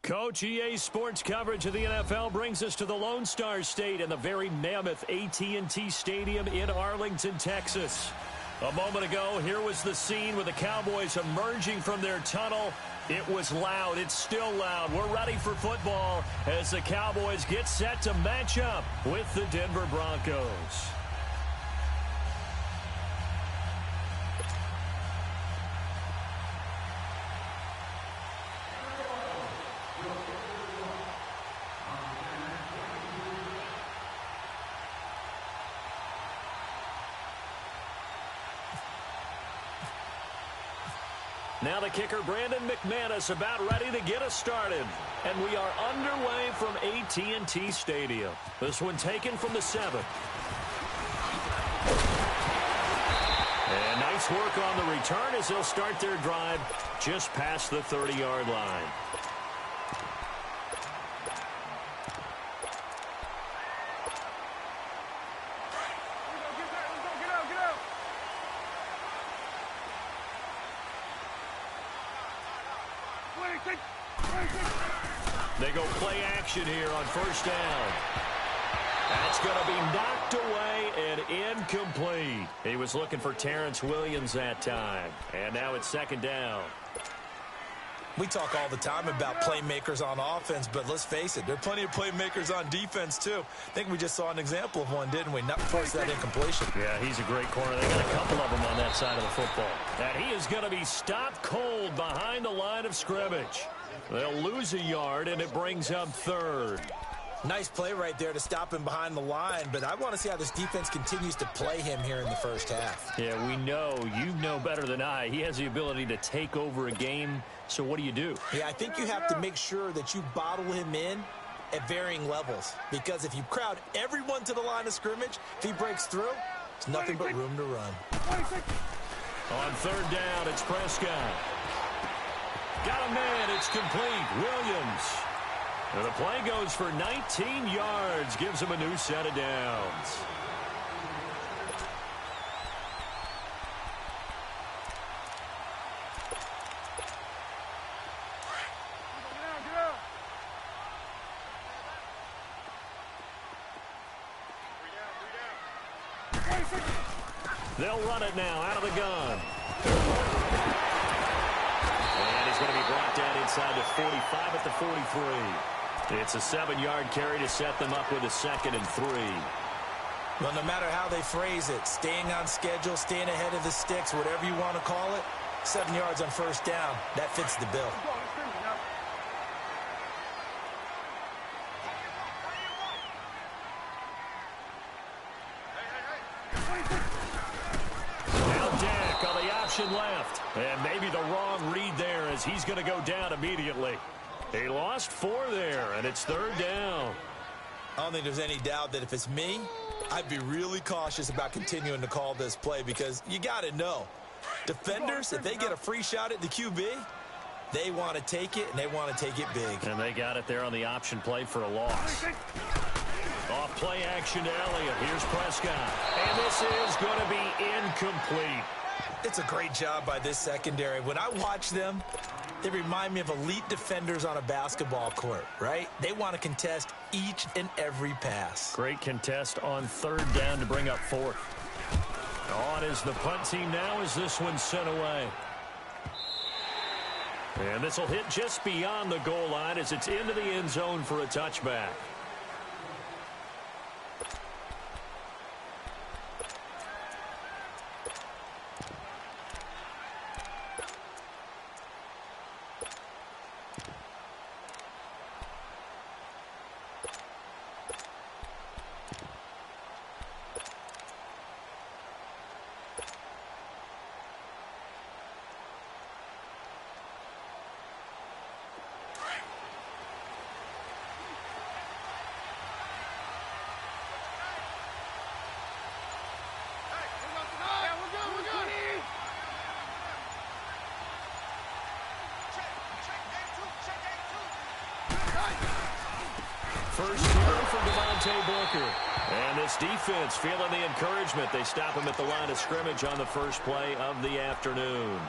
Coach, EA Sports coverage of the NFL brings us to the Lone Star State and the very mammoth AT&T Stadium in Arlington, Texas. A moment ago, here was the scene with the Cowboys emerging from their tunnel. It was loud. It's still loud. We're ready for football as the Cowboys get set to match up with the Denver Broncos. Now the kicker, Brandon McManus, about ready to get us started. And we are underway from AT&T Stadium. This one taken from the 7. And nice work on the return as they'll start their drive just past the 30-yard line. They go play action here on first down. That's going to be knocked away and incomplete. He was looking for Terrence Williams that time. And now it's second down. We talk all the time about playmakers on offense, but let's face it, there are plenty of playmakers on defense, too. I think we just saw an example of one, didn't we? Not force that incompletion. Yeah, he's a great corner. They got a couple of them on that side of the football. And he is going to be stopped cold behind the line of scrimmage. They'll lose a yard, and it brings up third. Nice play right there to stop him behind the line, but I want to see how this defense continues to play him here in the first half. Yeah, we know. You know better than I. He has the ability to take over a game, so what do you do? Yeah, I think you have to make sure that you bottle him in at varying levels, because if you crowd everyone to the line of scrimmage, if he breaks through, it's nothing but room to run. On third down, it's Prescott. Got a man, it's complete. Williams. And the play goes for 19 yards, gives him a new set of downs. They'll run it now out of the gun. And he's going to be brought down inside the 45 at the 43. It's a 7-yard carry to set them up with a 2nd and 3. Well, no matter how they phrase it, staying on schedule, staying ahead of the sticks, whatever you want to call it, 7 yards on first down, that fits the bill. Left, and maybe the wrong read there as he's going to go down immediately. He lost 4 there, and it's third down. I don't think there's any doubt that if it's me, I'd be really cautious about continuing to call this play, because you got to know, defenders, if they get a free shot at the QB, they want to take it, and they want to take it big. And they got it there on the option play for a loss. Off play action to Elliott. Here's Prescott. And this is going to be incomplete. It's a great job by this secondary. When I watch them, they remind me of elite defenders on a basketball court, right? They want to contest each and every pass. Great contest on third down to bring up 4th. On is the punt team now as this one's sent away. And this will hit just beyond the goal line as it's into the end zone for a touchback. First down for Devontae Booker. And this defense feeling the encouragement. They stop him at the line of scrimmage on the first play of the afternoon.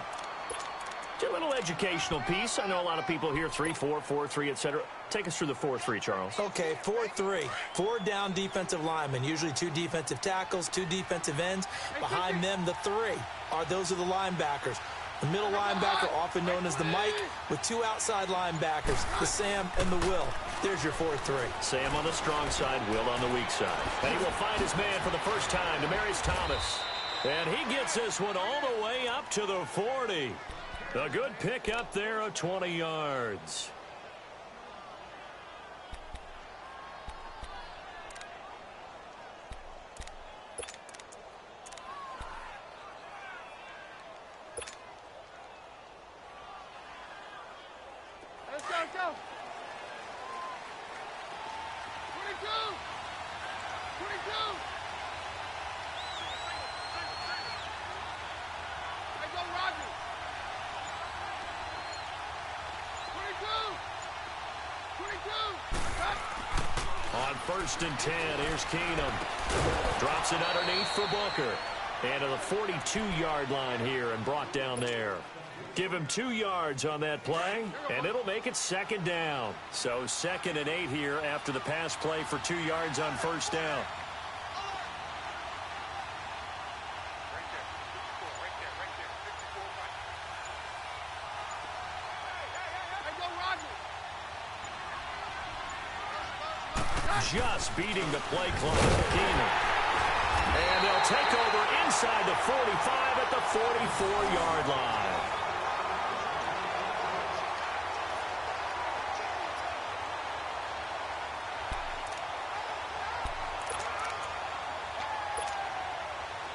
A little educational piece. I know a lot of people here, 3-4, 4-3, etc. Take us through the 4-3, Charles. Okay, 4-3. 4 down defensive linemen, usually 2 defensive tackles, 2 defensive ends. Behind them, the 3 those are the linebackers. The middle linebacker, often known as the Mike, with 2 outside linebackers, the Sam and the Will. There's your 4-3. Sam on the strong side, Will on the weak side. And he will find his man for the first time, Demaryius Thomas. And he gets this one all the way up to the 40. A good pick up there of 20 yards. Let's go, let's go. 22. 22. Let's go, Roger. 22. On 1st and 10, here's Keenum. Drops it underneath for Booker. And to the 42-yard line here and brought down there. Give him 2 yards on that play, and it'll make it 2nd down. So 2nd and 8 here after the pass play for 2 yards on 1st down. Just beating the play clock. Keenum. And they'll take over inside the 45 at the 44-yard line.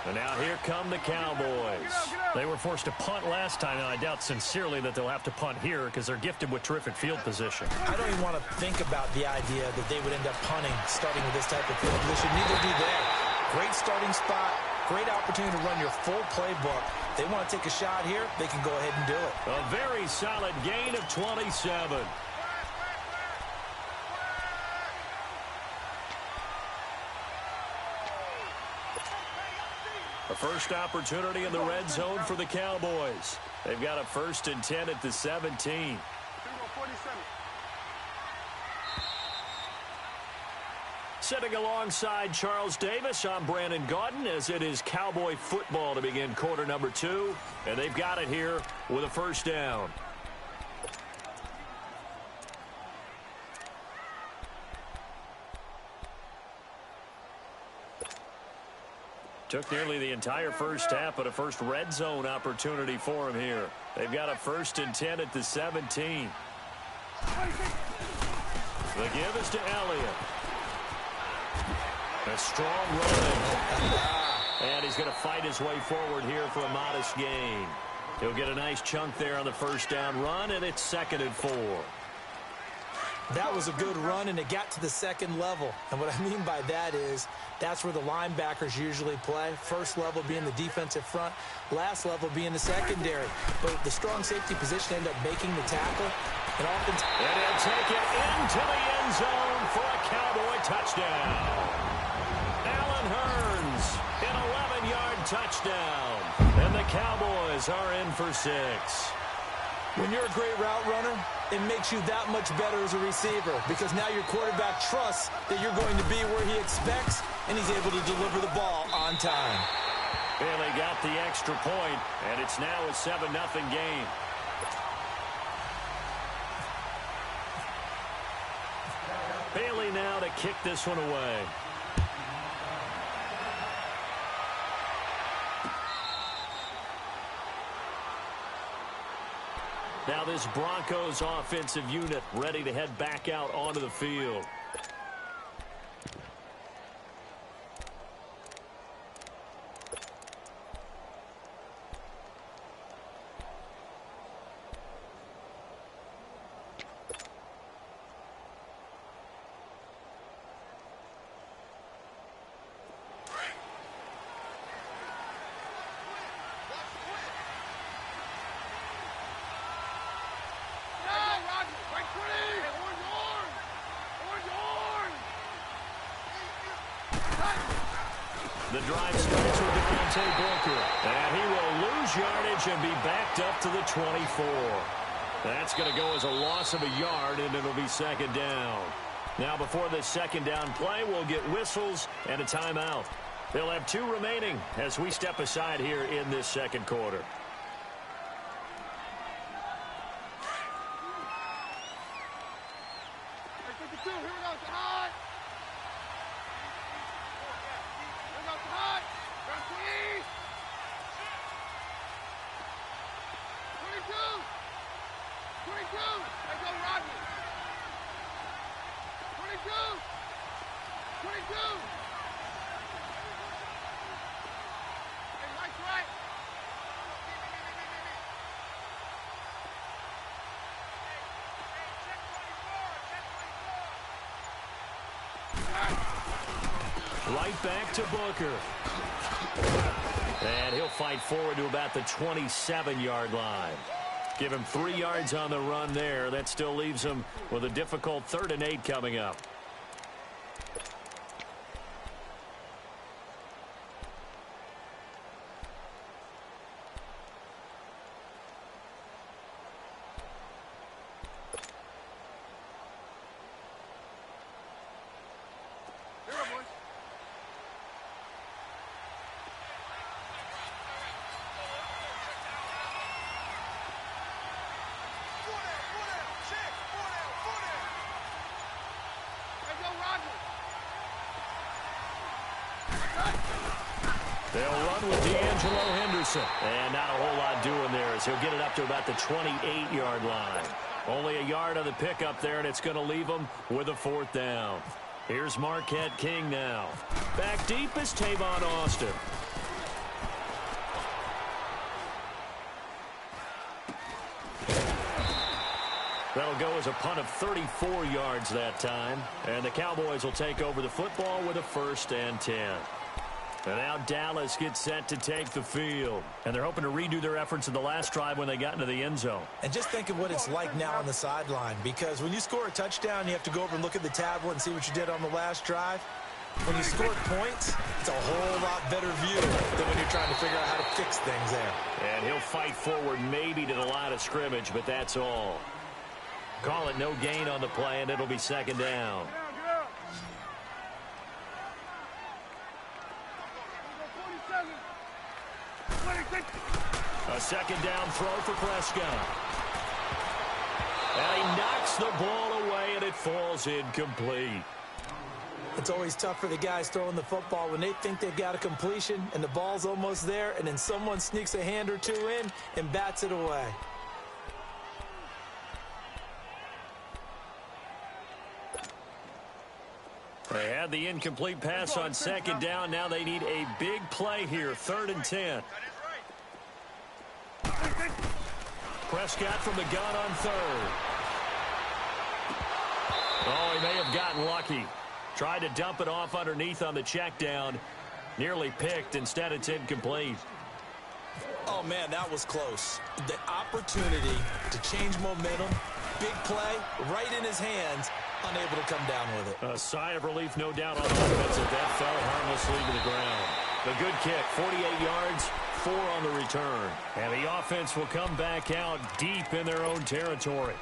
And now here come the Cowboys. They were forced to punt last time, and I doubt sincerely that they'll have to punt here because they're gifted with terrific field position. I don't even want to think about the idea that they would end up punting starting with this type of field position. Neither do they. Great starting spot, great opportunity to run your full playbook. They want to take a shot here, they can go ahead and do it. A very solid gain of 27. A first opportunity in the red zone for the Cowboys. They've got a 1st and 10 at the 17. Sitting alongside Charles Davis, I'm Brandon Gaudin, as it is Cowboy football to begin quarter number 2. And they've got it here with a 1st down. Took nearly the entire first half, but a first red zone opportunity for him here. They've got a 1st and 10 at the 17. The give is to Elliott. A strong run. And he's going to fight his way forward here for a modest gain. He'll get a nice chunk there on the 1st down run, and it's 2nd and 4. That was a good run, and it got to the 2nd level. And what I mean by that is that's where the linebackers usually play. First level being the defensive front, last level being the secondary. But the strong safety position ended up making the tackle. And he'll take it into the end zone for a Cowboy touchdown. Allen Hurns, an 11-yard touchdown. And the Cowboys are in for 6. When you're a great route runner, it makes you that much better as a receiver because now your quarterback trusts that you're going to be where he expects, and he's able to deliver the ball on time. And they got the extra point, and it's now a 7-0 game. Bailey now to kick this one away. Now this Broncos offensive unit ready to head back out onto the field. The drive starts with Booker, and he will lose lose yardage and be backed up to the 24. That's going to go as a loss of a yard, and it'll be second down. Now, before this second down play, we'll get whistles and a timeout. They'll have 2 remaining as we step aside here in this second quarter. Right back to Booker. And he'll fight forward to about the 27-yard line. Give him 3 yards on the run there. That still leaves him with a difficult 3rd and 8 coming up. They'll run with and not a whole lot doing there as he'll get it up to about the 28-yard line. Only a yard on the pickup there, and it's going to leave him with a 4th down. Here's Marquette King now. Back deep is Tavon Austin. That'll go as a punt of 34 yards that time. And the Cowboys will take over the football with a 1st and 10. And now Dallas gets set to take the field. And they're hoping to redo their efforts in the last drive when they got into the end zone. And just think of what it's like now on the sideline. Because when you score a touchdown, you have to go over and look at the tablet and see what you did on the last drive. When you score points, it's a whole lot better view than when you're trying to figure out how to fix things there. And he'll fight forward maybe to the line of scrimmage, but that's all. Call it no gain on the play, and it'll be 2nd down. A 2nd down throw for Prescott. And he knocks the ball away, and it falls incomplete. It's always tough for the guys throwing the football when they think they've got a completion and the ball's almost there, and then someone sneaks a hand or two in and bats it away. They had the incomplete pass on 2nd down. Now they need a big play here. 3rd and 10. Prescott from the gun on 3rd. Oh, he may have gotten lucky. Tried to dump it off underneath on the check down. Nearly picked. Instead, it's incomplete. Oh, man, that was close. The opportunity to change momentum, big play, right in his hands, unable to come down with it. A sigh of relief, no doubt, on offense if that fell harmlessly to the ground. The good kick, 48 yards, 4 on the return. And the offense will come back out deep in their own territory.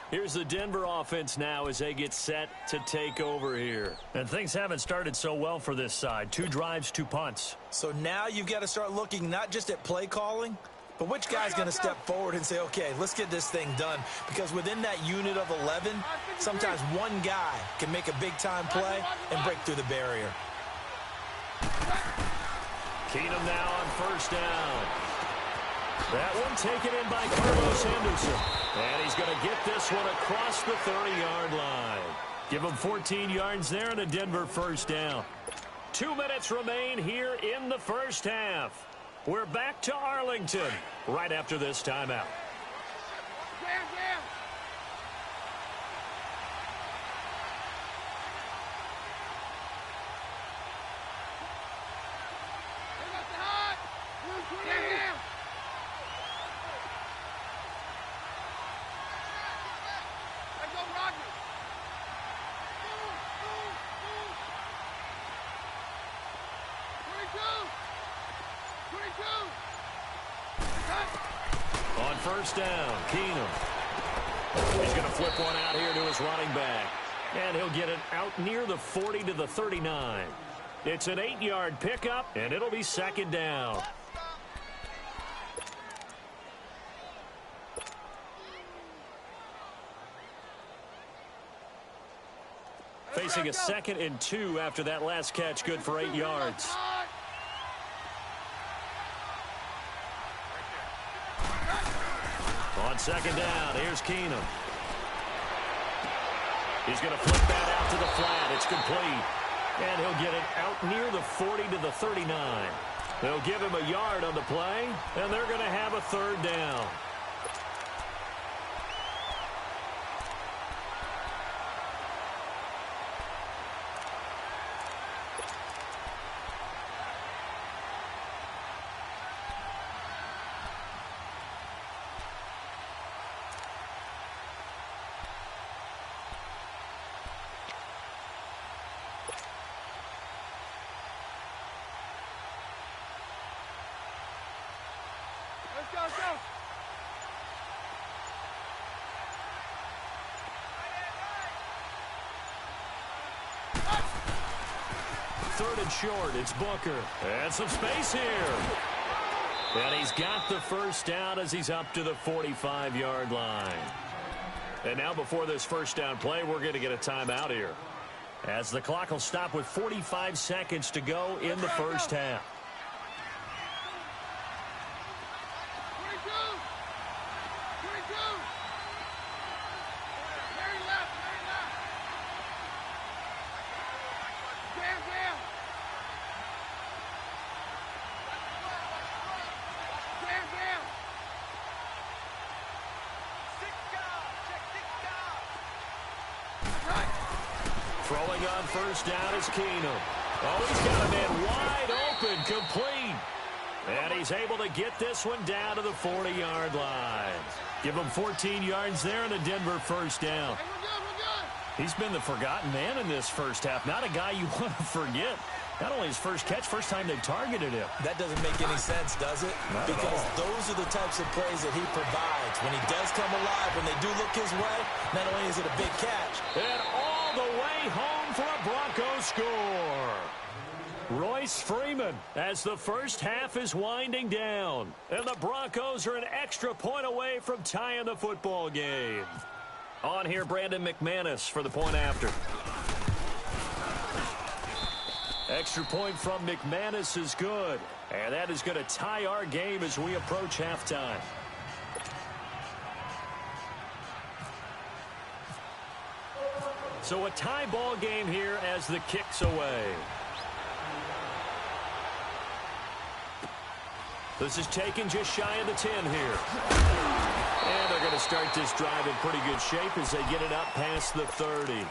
Here's the Denver offense now as they get set to take over here. And things haven't started so well for this side. 2 drives, 2 punts. So now you've got to start looking not just at play calling, but which guy's going to step forward and say, okay, let's get this thing done. Because within that unit of 11, sometimes one guy can make a big-time play and break through the barrier. Keenum now on 1st down. That one taken in by Carlos Henderson. And he's going to get this one across the 30-yard line. Give him 14 yards there and a Denver 1st down. 2 minutes remain here in the first half. We're back to Arlington right after this timeout. On first down, Keenum. He's going to flip one out here to his running back. And he'll get it out near the 40 to the 39. It's an 8-yard pickup, and it'll be second down. Facing a 2nd and 2 after that last catch, good for 8 yards. On second down, here's Keenum. He's going to flip that out to the flat. It's complete. And he'll get it out near the 40 to the 39. They'll give him a yard on the play, and they're going to have a third down. Let's go, let's go. Third and short, it's Booker. And some space here. And he's got the first down as he's up to the 45-yard line. And now before this first down play, we're going to get a timeout here, as the clock will stop with 45 seconds to go in the first half. 22. 22. Very left, very left. Jam, jam. Jam, jam. Throwing on first down is Keenum. Oh, he's got a man wide open, complete. And he's able to get this one down to the 40-yard line. Give him 14 yards there and a Denver first down. Hey, we're good, we're good. He's been the forgotten man in this first half. Not a guy you want to forget. Not only his first catch, first time they targeted him. That doesn't make any sense, does it? Not at because all. those are the types of plays that he provides. When he does come alive, when they do look his way, not only is it a big catch. And all the way home for a Broncos score. Royce Freeman as the first half is winding down. And the Broncos are an extra point away from tying the football game. On here, Brandon McManus for the point after. Extra point from McManus is good. And that is going to tie our game as we approach halftime. So a tie ball game here as the kick's away. This is taken just shy of the 10 here. And they're going to start this drive in pretty good shape as they get it up past the 30.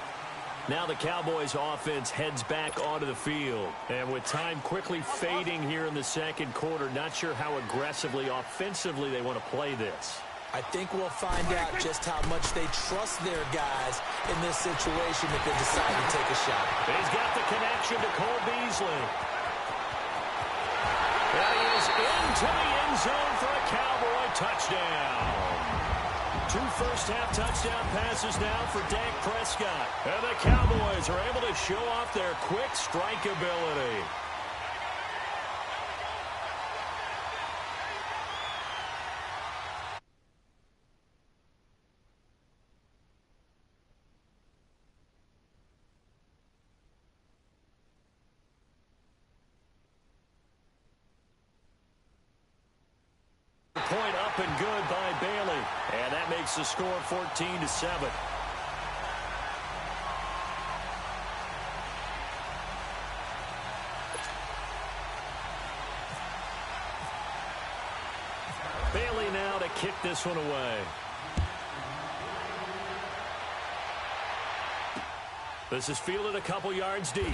Now the Cowboys offense heads back onto the field. And with time quickly fading here in the second quarter, not sure how aggressively offensively they want to play this. I think we'll find out just how much they trust their guys in this situation if they decide to take a shot. He's got the connection to Cole Beasley. And he is into the end zone for a Cowboy touchdown. 2 first-half touchdown passes now for Dak Prescott. And the Cowboys are able to show off their quick strike ability. Point up and good by Bailey. And that makes the score 14-7. Bailey now to kick this one away. This is fielded a couple yards deep.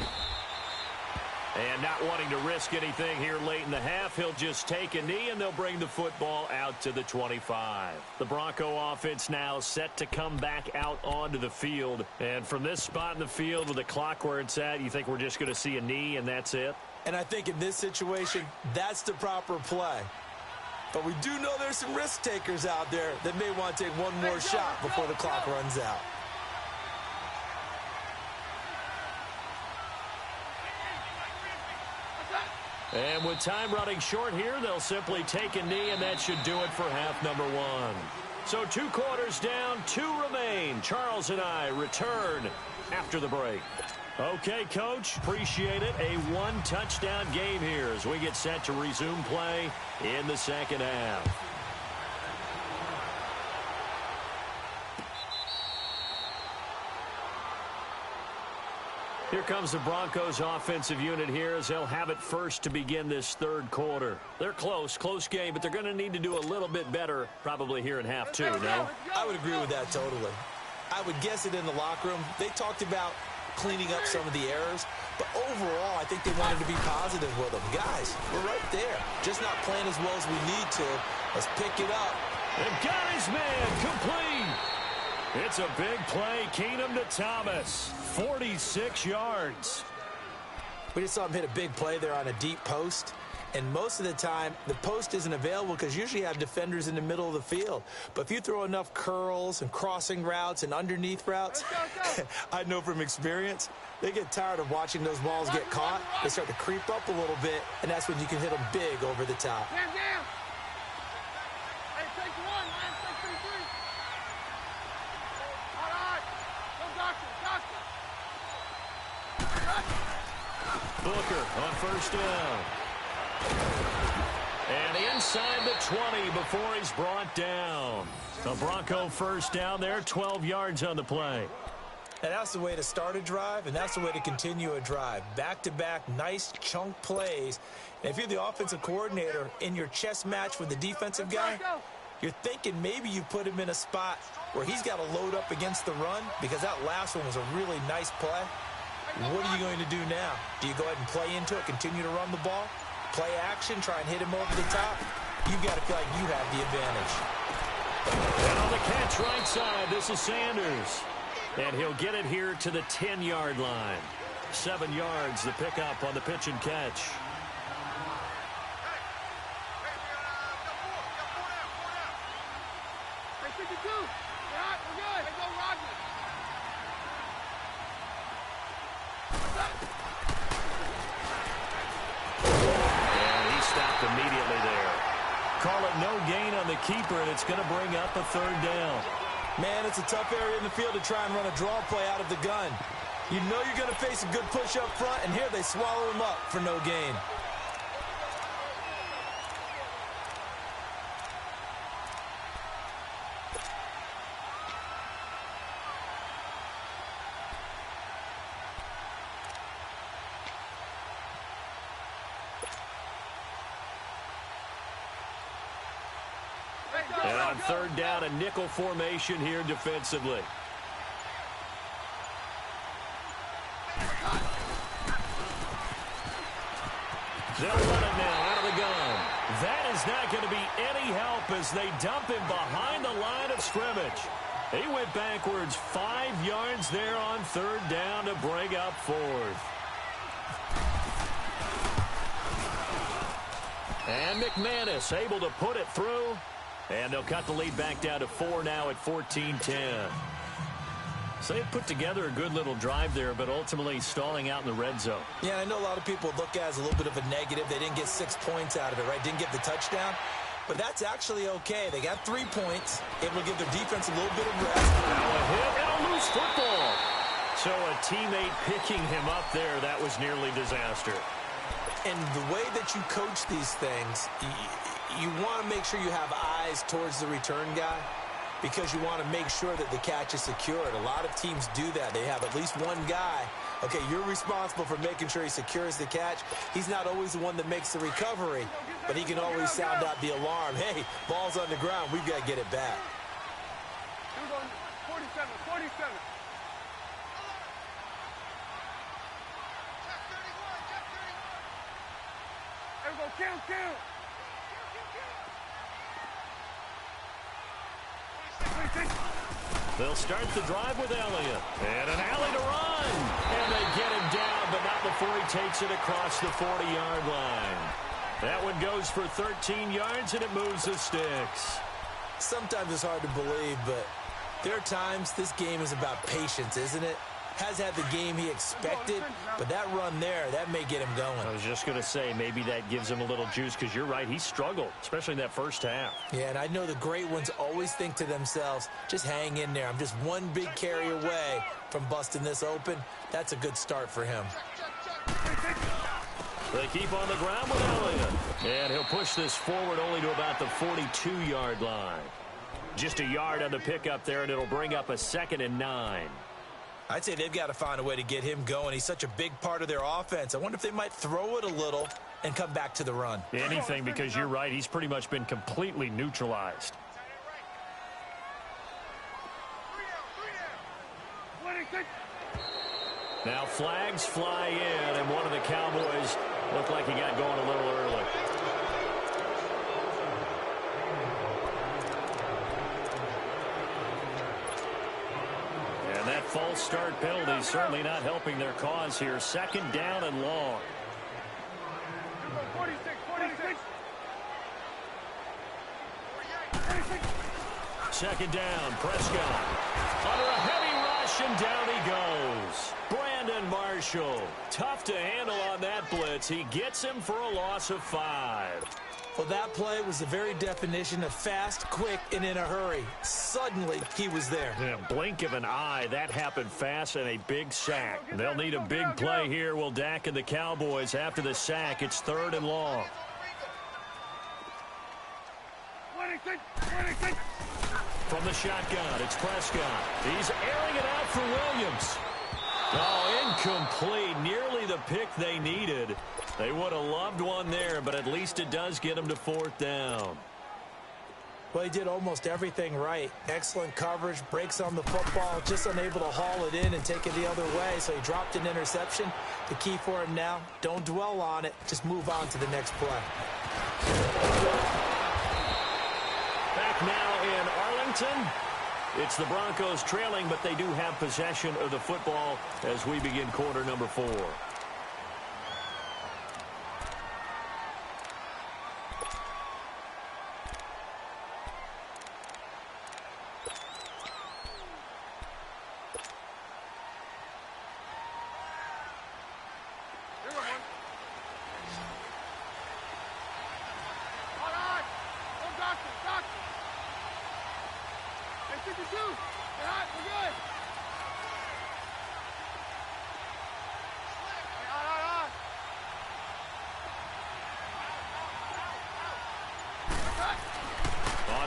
And not wanting to risk anything here late in the half, he'll just take a knee, and they'll bring the football out to the 25. The Bronco offense now set to come back out onto the field. And from this spot in the field with the clock where it's at, you think we're just going to see a knee and that's it? And I think in this situation, that's the proper play. But we do know there's some risk takers out there that may want to take one more shot before the clock runs out. And with time running short here, they'll simply take a knee, and that should do it for half number one. So 2 quarters down, 2 remain. Charles and I return after the break. Okay, Coach, appreciate it. A 1-touchdown game here as we get set to resume play in the second half. Here comes the Broncos offensive unit here as they'll have it first to begin this third quarter. They're close game, but they're going to need to do a little bit better probably here in half 2, no? I would agree with that totally. I would guess it in the locker room. They talked about cleaning up some of the errors, but overall I think they wanted to be positive with them. Guys, we're right there. Just not playing as well as we need to. Let's pick it up. And got his man complete. It's a big play. Keenum to Thomas. 46 yards. We just saw him hit a big play there on a deep post. And most of the time, the post isn't available because usually you have defenders in the middle of the field. But if you throw enough curls and crossing routes and underneath routes, I know from experience, they get tired of watching those balls get caught. They start to creep up a little bit, and that's when you can hit them big over the top. Down. Hey, take 1, man. Take 3. All right. Go, doctor. Booker on first down. And inside the 20 before he's brought down. The Bronco first down there, 12 yards on the play. And that's the way to start a drive, and that's the way to continue a drive. Back-to-back, nice chunk plays. And if you're the offensive coordinator in your chess match with the defensive guy, you're thinking maybe you put him in a spot where he's got to load up against the run because that last one was a really nice play. What are you going to do now? Do you go ahead and play into it, continue to run the ball, play action, try and hit him over the top? You've got to feel like you have the advantage. And on the catch right side, this is Sanders. And he'll get it here to the 10-yard line. 7 yards, the pickup on the pitch and catch. Hey, 52. All right, we're good. Hey, go, Roger. And he stopped immediately there. Call it no gain on the keeper, and it's going to bring up a third down. Man, it's a tough area in the field to try and run a draw play out of the gun. You know you're going to face a good push up front, and here they swallow him up for no gain. And on third down, a nickel formation here defensively. They'll run it now out of the gun. That is not going to be any help as they dump him behind the line of scrimmage. He went backwards 5 yards there on third down to bring up fourth. And McManus able to put it through. And they'll cut the lead back down to 4 now at 14-10. So they put together a good little drive there, but ultimately stalling out in the red zone. Yeah, I know a lot of people look at it as a little bit of a negative. They didn't get 6 points out of it, right? Didn't get the touchdown. But that's actually okay. They got 3 points. Able to give their defense a little bit of rest. Now a hit and a loose football. So a teammate picking him up there, that was nearly disaster. And the way that you coach these things, you want to make sure you have eyes towards the return guy because you want to make sure that the catch is secured. A lot of teams do that. They have at least one guy. Okay, you're responsible for making sure he secures the catch. He's not always the one that makes the recovery, but he can always sound out the alarm. Hey, ball's on the ground. We've got to get it back. 47. There we go, count. They'll start the drive with Elliott. And an alley to run. And they get him down, but not before he takes it across the 40-yard line. That one goes for 13 yards, and it moves the sticks. Sometimes it's hard to believe, but there are times this game is about patience, isn't it? Has had the game he expected, but that run there, that may get him going. I was just going to say, maybe that gives him a little juice, because you're right, he struggled, especially in that first half. Yeah, and I know the great ones always think to themselves, just hang in there. I'm just one big carry away from busting this open. That's a good start for him. They keep on the ground with Elliott. And he'll push this forward only to about the 42-yard line. Just a yard on the pickup there, and it'll bring up a 2nd and 9. I'd say they've got to find a way to get him going. He's such a big part of their offense. I wonder if they might throw it a little and come back to the run. Anything, because you're right, he's pretty much been completely neutralized. Now flags fly in, and one of the Cowboys looked like he got going a little early. And that false start penalty certainly not helping their cause here. 2nd down and long. 46. 2nd down, Prescott. Under a heavy rush, and down he goes. Brandon Marshall, tough to handle on that blitz. He gets him for a loss of 5. Well, that play was the very definition of fast, quick, and in a hurry. Suddenly, he was there. In a blink of an eye, that happened fast, and a big sack. They'll need a big play here, will Dak and the Cowboys. After the sack, it's 3rd and long. 26. From the shotgun, it's Prescott. He's airing it out for Williams. Oh, incomplete. Nearly the pick they needed. They would have loved one there, but at least it does get them to 4th down. Well, he did almost everything right. Excellent coverage, breaks on the football, just unable to haul it in and take it the other way, so he dropped an interception. The key for him now, don't dwell on it. Just move on to the next play. Back now in Arlington. It's the Broncos trailing, but they do have possession of the football as we begin quarter number 4.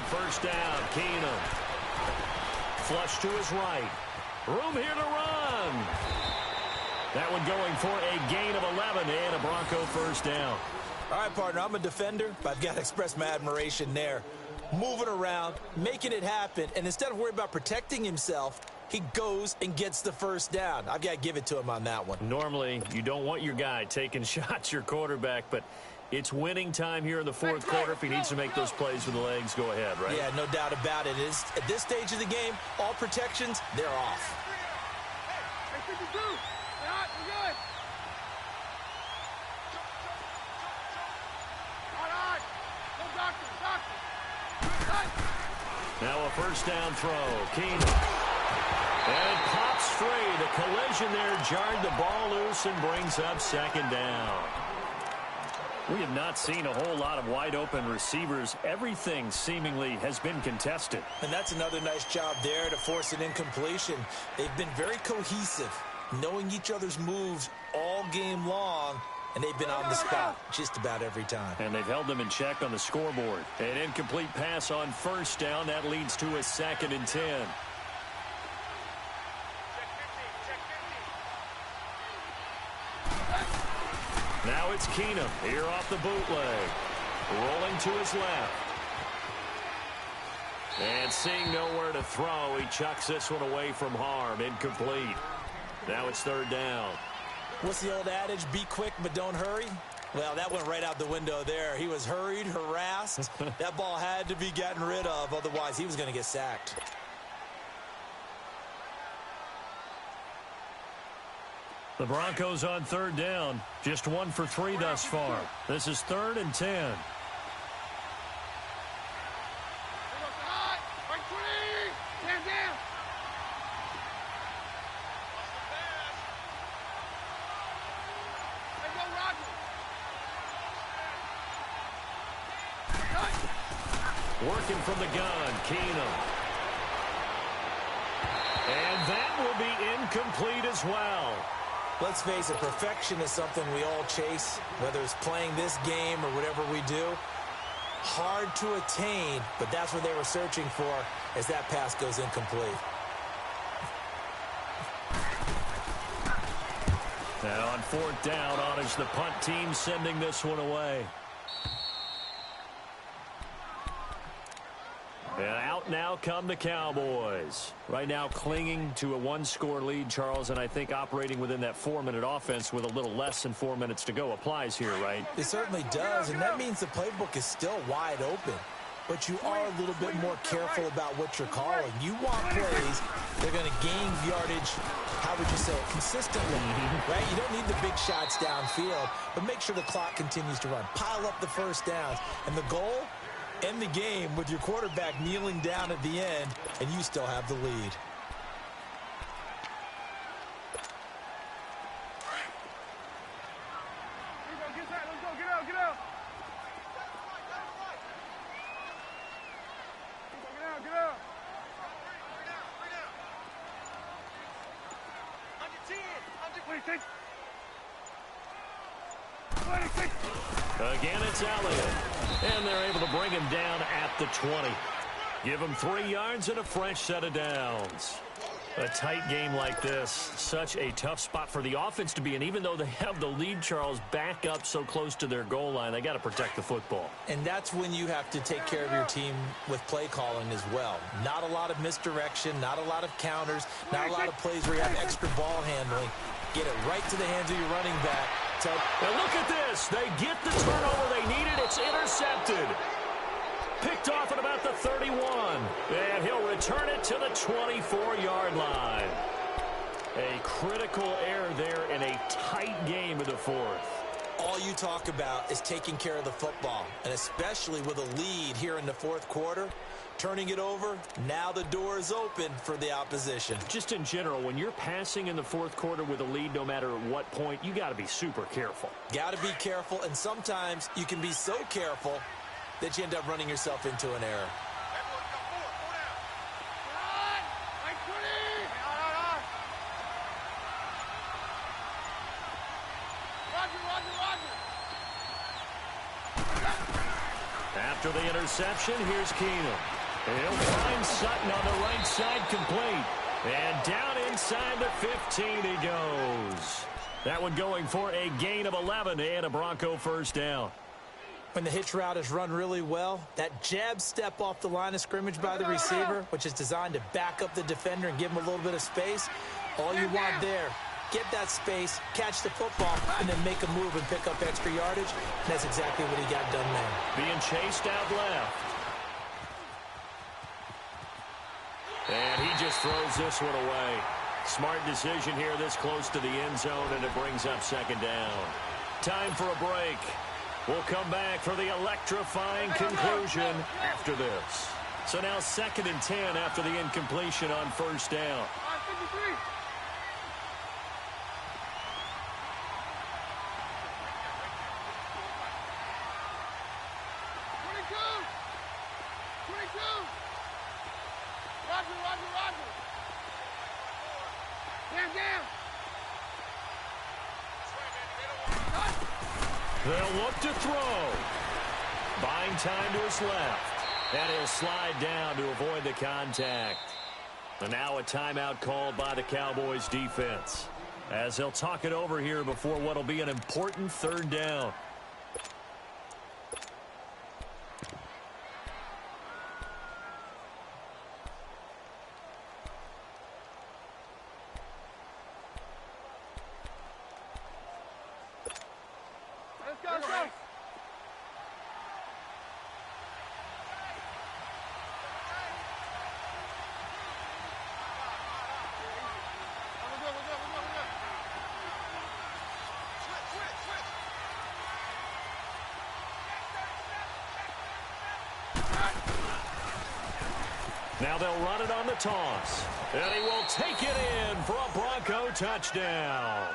First down, Keenum. Flush to his right. Room here to run. That one going for a gain of 11 and a Bronco first down. All right, partner, I'm a defender, but I've got to express my admiration there. Moving around, making it happen, and instead of worrying about protecting himself, he goes and gets the first down. I've got to give it to him on that one. Normally, you don't want your guy taking shots, your quarterback, but it's winning time here in the 4th quarter. If he needs to make those plays with the legs, go ahead, right? Yeah, no doubt about it. At this stage of the game, all protections, they're off. Hey, 52. We're good. All right. Go doctor. Now a first down throw. Keenum. And it pops free. The collision there jarred the ball loose and brings up 2nd down. We have not seen a whole lot of wide-open receivers. Everything seemingly has been contested. And that's another nice job there to force an incompletion. They've been very cohesive, knowing each other's moves all game long, and they've been on the spot just about every time. And they've held them in check on the scoreboard. An incomplete pass on first down. That leads to a 2nd and 10. Now it's Keenum here off the bootleg. Rolling to his left. And seeing nowhere to throw, he chucks this one away from harm. Incomplete. Now it's 3rd down. What's the old adage? Be quick, but don't hurry. Well, that went right out the window there. He was hurried, harassed. That ball had to be gotten rid of. Otherwise, he was going to get sacked. The Broncos on third down. Just 1 for 3 thus far. This is 3rd and 10. Working from the gun, Keenum. And that will be incomplete as well. Let's face it, perfection is something we all chase, whether it's playing this game or whatever we do. Hard to attain, but that's what they were searching for as that pass goes incomplete. And on 4th down, on is the punt team sending this one away. And out now come the Cowboys. Right now clinging to a 1-score lead, Charles, and I think operating within that 4-minute offense with a little less than 4 minutes to go applies here, right? It certainly does, and that means the playbook is still wide open. But you are a little bit more careful about what you're calling. You want plays that are going to gain yardage, how would you say it, consistently, right? You don't need the big shots downfield, but make sure the clock continues to run. Pile up the first downs. And the goal? End the game with your quarterback kneeling down at the end, and you still have the lead. Again, it's Elliott. And they're able to bring him down at the 20. Give him 3 yards and a fresh set of downs. A tight game like this, such a tough spot for the offense to be in. Even though they have the lead, Charles, back up so close to their goal line, they got to protect the football. And that's when you have to take care of your team with play calling as well. Not a lot of misdirection, not a lot of counters, not a lot of plays where you have extra ball handling. Get it right to the hands of your running back. And look at this. They get the turnover they needed. It's intercepted. Picked off at about the 31. And he'll return it to the 24-yard line. A critical error there in a tight game in the 4th. All you talk about is taking care of the football, and especially with a lead here in the 4th quarter. Turning it over, now the door is open for the opposition. Just in general, when you're passing in the 4th quarter with a lead, no matter what point, you got to be super careful. Got to be careful, and sometimes you can be so careful that you end up running yourself into an error. After the interception, here's Keenum. He'll find Sutton on the right side, complete. And down inside the 15 he goes. That one going for a gain of 11 and a Bronco first down. When the hitch route is run really well, that jab step off the line of scrimmage by the receiver, which is designed to back up the defender and give him a little bit of space, all you want there, get that space, catch the football, and then make a move and pick up extra yardage. And that's exactly what he got done there. Being chased out left. And he just throws this one away. Smart decision here this close to the end zone, and it brings up 2nd down. Time for a break. We'll come back for the electrifying conclusion after this. So now 2nd and 10 after the incompletion on 1st down. They'll look to throw. Buying time to his left. And he'll slide down to avoid the contact. And now a timeout called by the Cowboys defense, as they'll talk it over here before what will be an important 3rd down. Now they'll run it on the toss. And he will take it in for a Bronco touchdown.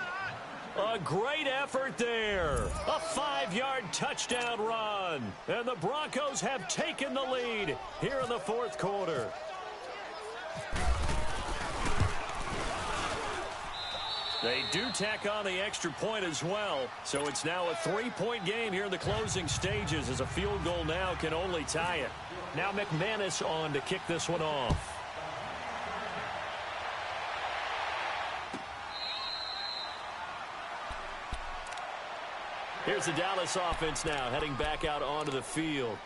A great effort there. A 5-yard touchdown run. And the Broncos have taken the lead here in the fourth quarter. They do tack on the extra point as well. So it's now a 3-point game here in the closing stages, as a field goal now can only tie it. Now McManus on to kick this one off. Here's the Dallas offense now, heading back out onto the field.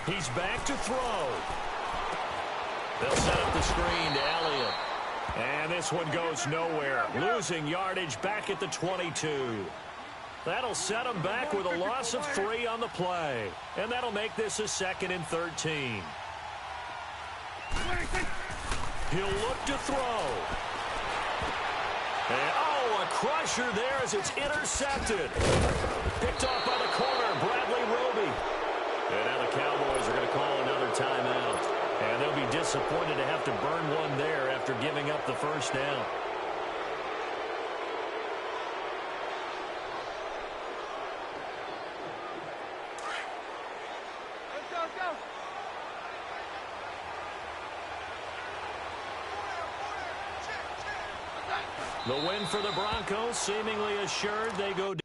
He's back to throw. They'll set up the screen to Elliott. And this one goes nowhere. Losing yardage back at the 22. That'll set him back with a loss of 3 on the play. And that'll make this a 2nd and 13. He'll look to throw. And, oh, a crusher there as it's intercepted. Picked off by the corner, Bradley Roby. And now the Cowboys are going to call another timeout. And they'll be disappointed to have to burn one there after giving up the first down. The win for the Broncos, seemingly assured. They go